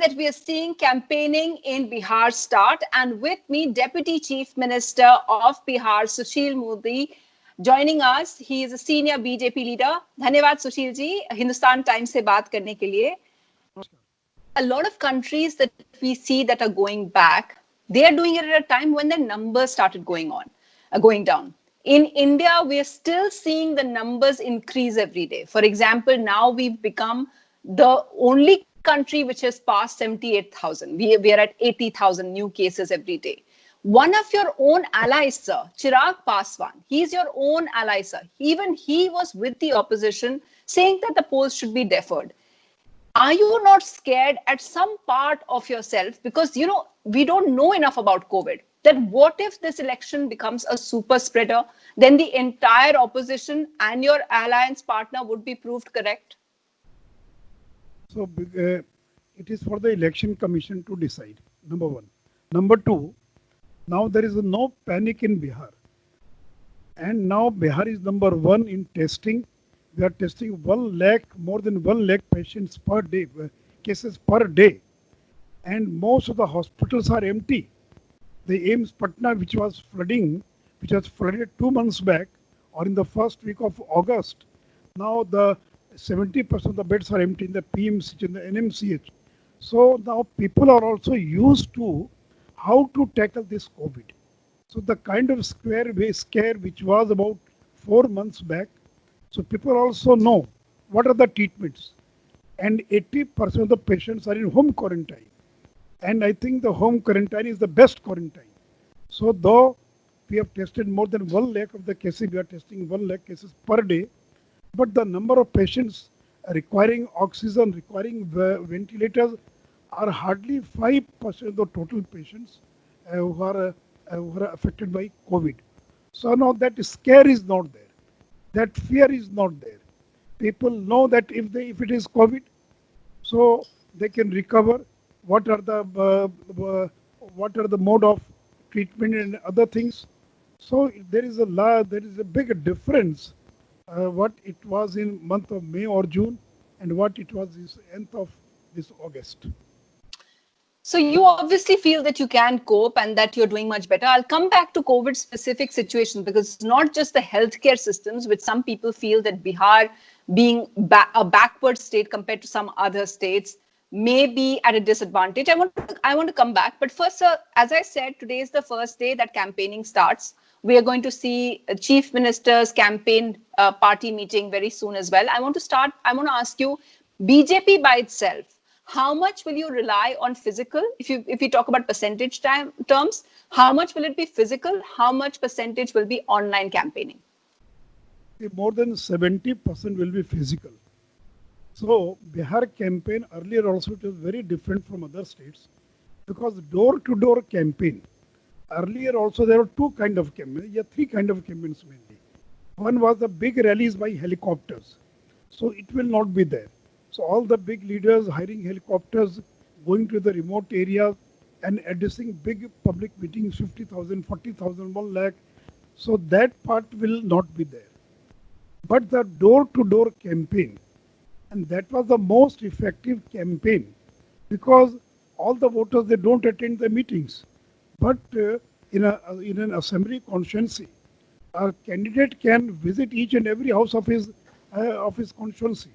that we are seeing campaigning in Bihar start, and with me, Deputy Chief Minister of Bihar, Sushil Modi, joining us. He is a senior BJP leader. धन्यवाद Sushil ji, Hindustan times से बात करने के लिए. A lot of countries that we see that are going back, they are doing it at a time when the numbers started going down. In India, we are still seeing the numbers increase every day. For example, now we've become the only country which has passed 78,000. We are at 80,000 new cases every day. One of your own allies, sir, Chirag Paswan, he's your own ally, sir. Even he was with the opposition saying that the polls should be deferred. Are you not scared at some part of yourself, because we don't know enough about COVID, that what if this election becomes a super spreader, then the entire opposition and your alliance partner would be proved correct? So it is for the election commission to decide, number one. Number two, now there is no panic in Bihar, and now Bihar is number one in testing. We are testing 1 lakh, more than 1 lakh patients per day, cases per day. And most of the hospitals are empty. The AIIMS Patna, which was flooded 2 months back, or in the first week of August, now the 70% of the beds are empty in the PMCH, in the NMCH. So now people are also used to how to tackle this COVID. So the kind of scare which was about 4 months back, so people also know what are the treatments, and 80% of the patients are in home quarantine. And I think the home quarantine is the best quarantine. So though we have tested more than 1 lakh of the cases, we are testing 1 lakh cases per day, but the number of patients requiring oxygen, requiring ventilators are hardly 5% of the total patients who are affected by COVID. So now that scare is not there. That fear is not there. People know that if it is COVID, so they can recover. What are the mode of treatment and other things? So there is a big difference what it was in month of May or June and what it was this end of this August. So you obviously feel that you can cope and that you're doing much better. I'll come back to COVID specific situations, because it's not just the healthcare systems, which some people feel that Bihar, being a backward state compared to some other states, may be at a disadvantage. I want to come back. But first, sir, as I said, today is the first day that campaigning starts. We are going to see a chief minister's campaign party meeting very soon as well. I want to ask you, BJP by itself, how much will you rely on physical? If you talk about percentage terms, how much will it be physical? How much percentage will be online campaigning? More than 70% will be physical. So Bihar campaign earlier also it was very different from other states, because door-to-door campaign. Earlier also there were three kind of campaigns mainly. One was the big rallies by helicopters. So it will not be there. So all the big leaders hiring helicopters, going to the remote areas and addressing big public meetings, 50,000, 40,000, 1 lakh. So that part will not be there. But the door-to-door campaign, and that was the most effective campaign, because all the voters, they don't attend the meetings. But in an assembly constituency, a candidate can visit each and every house of his constituency.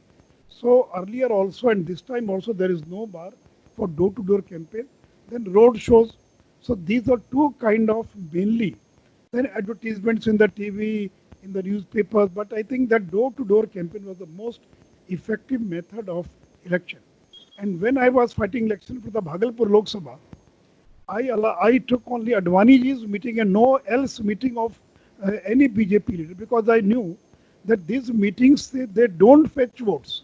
So earlier also and this time also there is no bar for door-to-door campaign. Then road shows. So these are two kind of mainly. Then advertisements in the TV, in the newspapers. But I think that door-to-door campaign was the most effective method of election. And when I was fighting election for the Bhagalpur Lok Sabha, I took only Advaniji's meeting and no else meeting of any BJP leader, because I knew that these meetings, they don't fetch votes.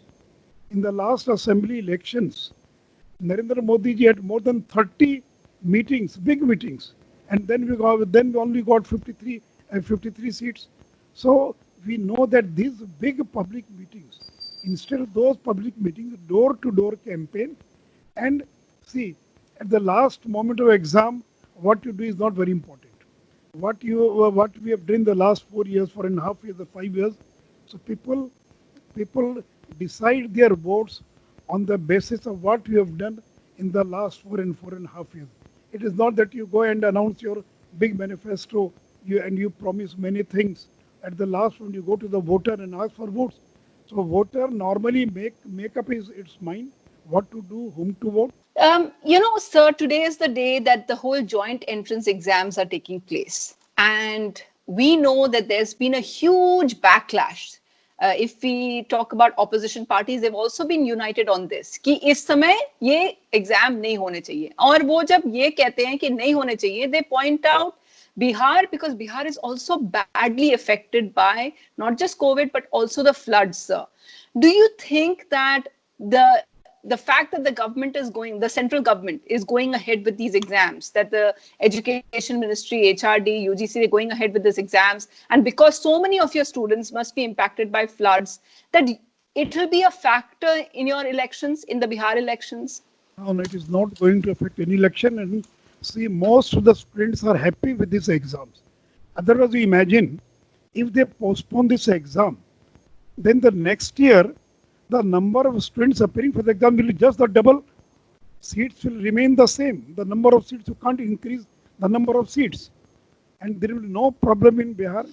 In the last assembly elections, Narendra Modi ji had more than 30 meetings, big meetings, and then we only got 53 seats. So we know that these big public meetings, instead of those public meetings, door-to-door campaign, and see, at the last moment of exam, what you do is not very important. What we have done the last 4 years, 4.5 years, or 5 years, so people decide their votes on the basis of what we have done in the last 4.5 years. It is not that you go and announce your big manifesto and you promise many things. At the last one, you go to the voter and ask for votes. So voter normally make up its mind what to do, whom to vote. Sir, today is the day that the whole joint entrance exams are taking place. And we know that there's been a huge backlash. If we talk about opposition parties, they've also been united on this. कि इस समय ये exam नहीं होने चाहिए. और वो जब ये कहते हैं कि नहीं होने चाहिए, they point out Bihar, because Bihar is also badly affected by not just COVID, but also the floods, sir. Do you think that the fact that the central government is going ahead with these exams, that the Education Ministry, HRD, UGC, they're going ahead with these exams, and because so many of your students must be impacted by floods, that it will be a factor in your elections, in the Bihar elections? No, it is not going to affect any election. And see, most of the students are happy with these exams. Otherwise, you imagine if they postpone this exam, then the next year, the number of students appearing for the exam will be just the double. Seats will remain the same. The number of seats, you can't increase the number of seats. And there will be no problem in Bihar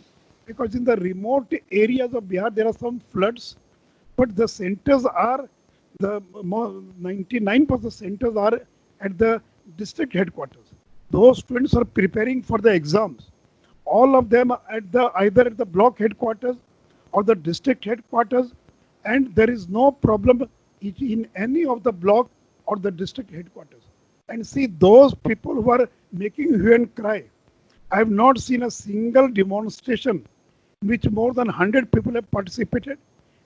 because in the remote areas of Bihar, there are some floods, but the centers are, the 99% centers are at the district headquarters. Those students are preparing for the exams. All of them are either at the block headquarters or the district headquarters, and there is no problem in any of the block or the district headquarters. And see, those people who are making hue and cry, I have not seen a single demonstration in which more than 100 people have participated,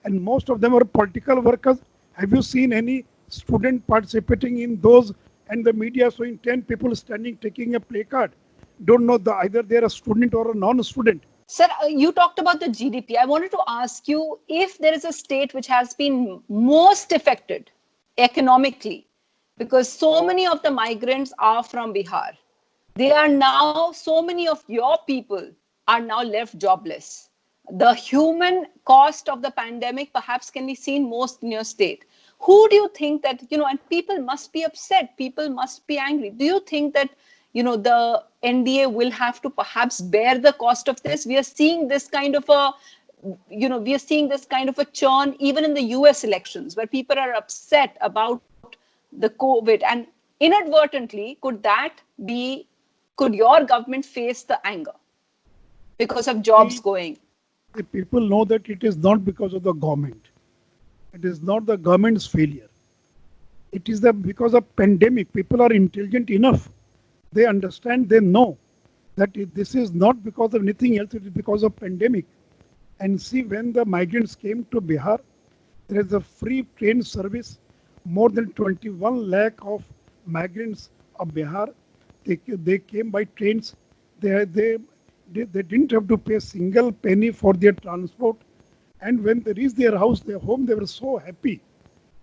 and most of them are political workers. Have you seen any student participating in those? And the media showing 10 people standing taking a placard. Don't know either they're a student or a non-student. Sir, you talked about the GDP. I wanted to ask you if there is a state which has been most affected economically, because so many of the migrants are from Bihar. They are now, so many of your people are now left jobless. The human cost of the pandemic perhaps can be seen most in your state. Who do you think that, and people must be upset, people must be angry. Do you think that the NDA will have to perhaps bear the cost of this? We are seeing this kind of a, churn even in the US elections where people are upset about the COVID, and inadvertently, could your government face the anger because of jobs going? The people know that it is not because of the government. It is not the government's failure. It is because of pandemic. People are intelligent enough. They understand, they know that this is not because of anything else, it is because of pandemic. And see, when the migrants came to Bihar, there is a free train service. More than 21 lakh of migrants of Bihar, they came by trains. They didn't have to pay a single penny for their transport. And when they reached their house, their home, they were so happy.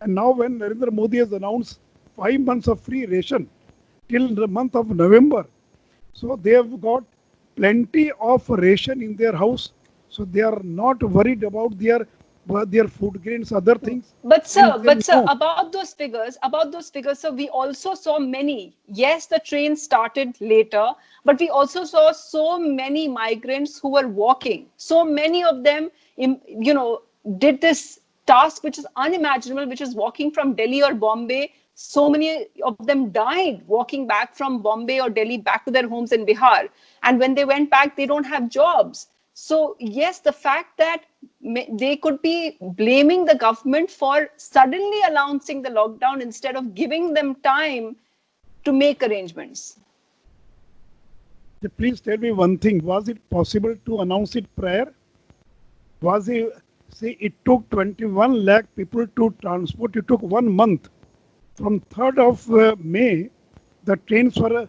And now when Narendra Modi has announced 5 months of free ration, till the month of November. So they have got plenty of ration in their house. So they are not worried about their food grains, other things. But sir, about those figures, so we also saw many. Yes, the train started later, but we also saw so many migrants who were walking. So many of them, did this task which is unimaginable, which is walking from Delhi or Bombay. So many of them died walking back from Bombay or Delhi back to their homes in Bihar. And when they went back, they don't have jobs. So yes, the fact that they could be blaming the government for suddenly announcing the lockdown instead of giving them time to make arrangements. Please tell me one thing. Was it possible to announce it prior? It took 21 lakh people to transport. It took 1 month. From 3rd of May, the trains were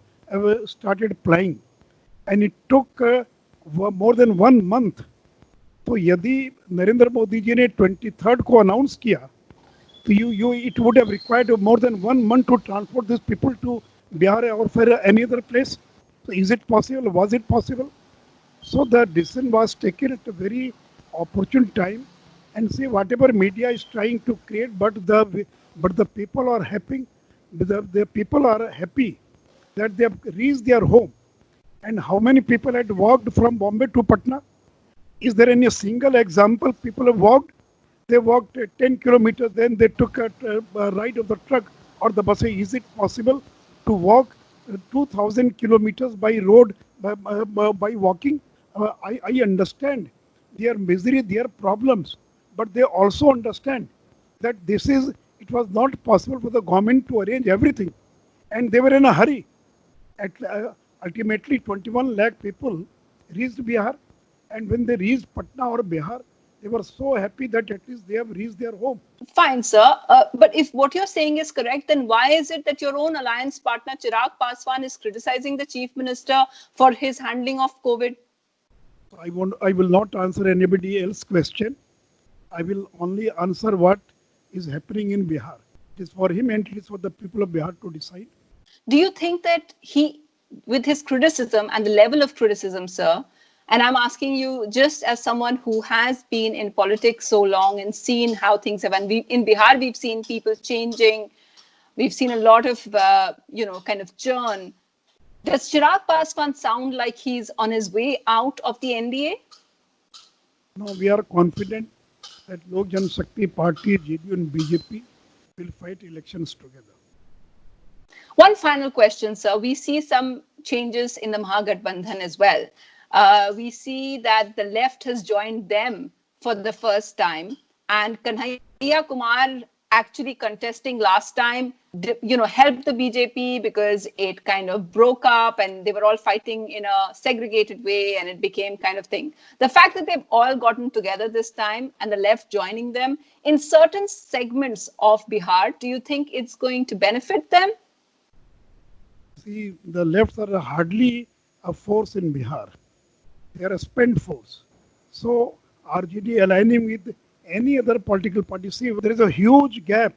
started plying, and it took more than 1 month. तो यदि नरेंद्र मोदी जी ने 23rd को announce किया, तो it would have required more than 1 month to transport these people to Bihar or for any other place. So is it possible? Was it possible? So the decision was taken at a very opportune time, and see, whatever media is trying to create, but the people are happy. the people are happy that they have reached their home. And how many people had walked from Bombay to Patna? Is there any single example people have walked? They walked 10 kilometers, then they took a ride of the truck or the bus. Is it possible to walk 2,000 kilometers by road by walking? I understand their misery, their problems, but they also understand that it was not possible for the government to arrange everything, and they were in a hurry. Ultimately, 21 lakh people reached Bihar, and when they reached Patna or Bihar, they were so happy that at least they have reached their home. Fine, sir. But if what you're saying is correct, then why is it that your own alliance partner Chirag Paswan is criticizing the chief minister for his handling of COVID? I will not answer anybody else's question. I will only answer what is happening in Bihar. It is for him and it is for the people of Bihar to decide. Do you think that he, with his criticism and the level of criticism, sir, and I'm asking you just as someone who has been in politics so long and seen how things have, and in Bihar, we've seen people changing. We've seen a lot of, kind of churn. Does Chirag Paswan sound like he's on his way out of the NDA? No, we are confident that Lok Jan Shakti Party, JDU and BJP will fight elections together. One final question, sir. We see some changes in the Mahagathbandhan as well. We see that the left has joined them for the first time, and Kanhaiya Kumar actually contesting last time, helped the BJP because it kind of broke up and they were all fighting in a segregated way and it became kind of thing. The fact that they've all gotten together this time and the left joining them in certain segments of Bihar, do you think it's going to benefit them? See, the lefts are hardly a force in Bihar. They are a spent force. So RJD aligning with any other political party, see, there is a huge gap.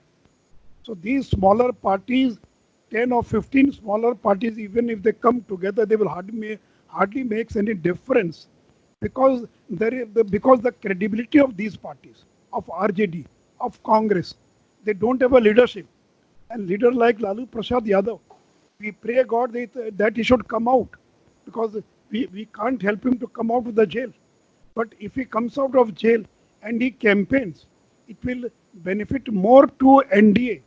So these smaller parties, 10 or 15 smaller parties, even if they come together, they will hardly makes any difference because the credibility of these parties, of RJD, of Congress, they don't have a leadership. And leader like Lalu Prasad Yadav, we pray God that he should come out because we can't help him to come out of the jail. But if he comes out of jail and he campaigns, it will benefit more to NDA.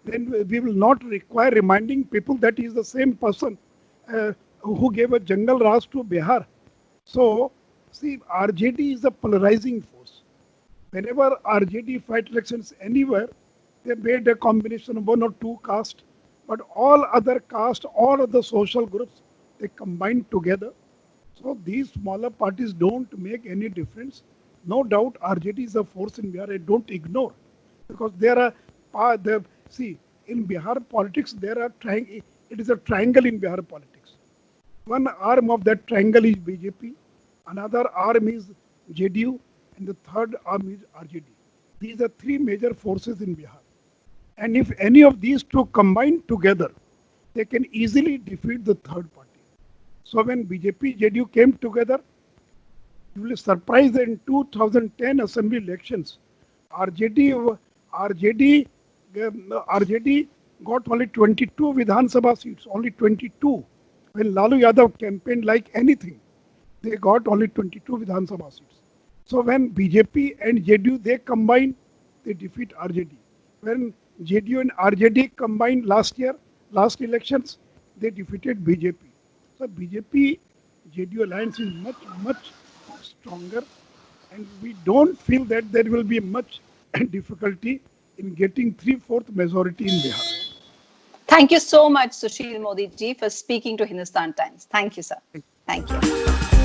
Then we will not require reminding people that he is the same person who gave a Jungle Raj to Bihar. So, see, RJD is a polarizing force. Whenever RJD fight elections anywhere, they made a combination of one or two castes, but all other castes, all other social groups, they combined together. So these smaller parties don't make any difference. No doubt RJD is a force in Bihar. I don't ignore because there are see, in Bihar politics it is a triangle in Bihar politics. One arm of that triangle is BJP, another arm is JDU, and the third arm is RJD. These are three major forces in Bihar. And if any of these two combine together, they can easily defeat the third party. So when BJP, JDU came together, you will be surprised that in 2010 assembly elections, RJD got only 22 Vidhan Sabha seats, only 22. When Lalu Yadav campaigned like anything, they got only 22 Vidhan Sabha seats. So when BJP and JDU, they combine, they defeat RJD. When JDU and RJD combined last elections, they defeated BJP. So BJP-JDU alliance is much stronger, and we don't feel that there will be much difficulty in getting 3/4 majority in Bihar. Thank you so much, Sushil Modi ji, for speaking to Hindustan Times. Thank you, sir. Thank you.